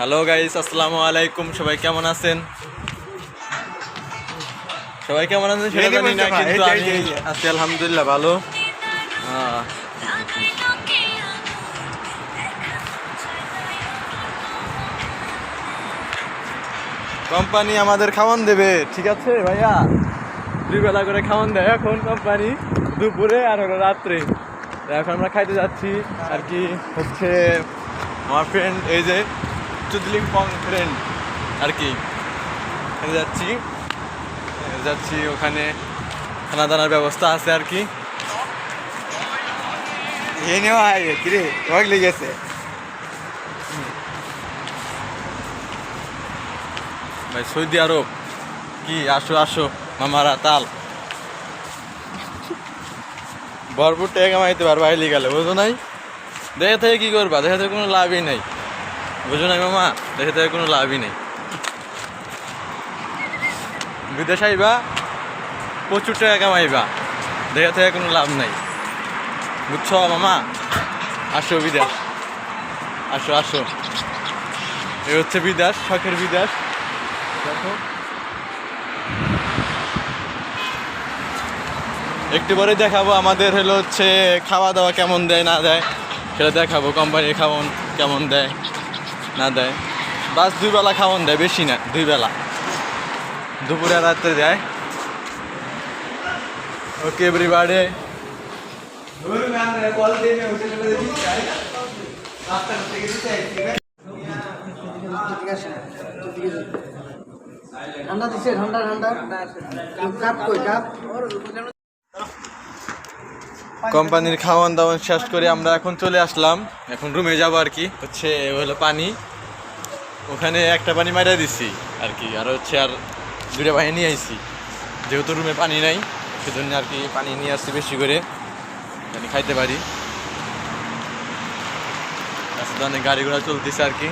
Hello guys, আসসালামু আলাইকুম। সবাই কেমন আছেন? সেটা জানি না, কিন্তু আমি আছি আলহামদুলিল্লাহ ভালো। কোম্পানি আমাদের খাওয়ান দেবে, ঠিক আছে ভাইয়া? 2 বেলা করে খাওয়ান দেয় এখন কোম্পানি, দুপুরে আর হলো রাত্রে। এখন আমরা খাইতে যাচ্ছি আর কি। হচ্ছে আমার ফ্রেন্ড, এই যে চুদলিং পং ফ্রেন্ড আর কি, যাচ্ছি ওখানে খানা দানার ব্যবস্থা আছে আর কি। লেগেছে ভাই সৌদি আরব কি, আসো আসো মামারা তাল ভরপুর টাকা কামাইতে পারবা হাইলি গেলে, বুঝো নাই? দেখে থেকে কি করবা? দেখে থেকে কোনো লাভই নাই, বুঝো নাই মামা? দেখে থেকে কোনো লাভই নেই। বিদেশ আইবা, প্রচুর টাকা কামাইবা, দেখে থেকে কোনো লাভ নাই, বুঝছো মামা? আসো বিদেশ, আসো আসো। এ হচ্ছে বিদেশ, শখের বিদেশ। দেখো একটু পরে দেখাবো আমাদের হচ্ছে খাওয়া দাওয়া কেমন দেয় না দেয়, সেটা দেখাবো। কোম্পানির খাওয়ান কেমন দেয় না দেয়। বাস 2 বেলা খাওয়ান দেয়, বেশি না, 2 বেলা, দুপুরে রাত্রে দেয়। ওকে এভরিবডি। ঠান্ডা দিচ্ছে, ঠান্ডা ঠান্ডা কাপ কই কাপ। কোম্পানির খাওয়ান দাওয়ান শেষ করে আমরা এখন চলে আসলাম, এখন রুমে যাবো আর কি। হচ্ছে হলো পানি, ওখানে একটা পানি মারিয়ে দিছি আর কি, আর হচ্ছে আর 2টা পানি নিয়ে আইছি, যেহেতু রুমে পানি নাই সেজন্য আর কি পানি নিয়ে আসছি বেশি করে, খাইতে পারি। রাস্তায় অনেক গাড়ি ঘোড়া চলতেছে আর কি।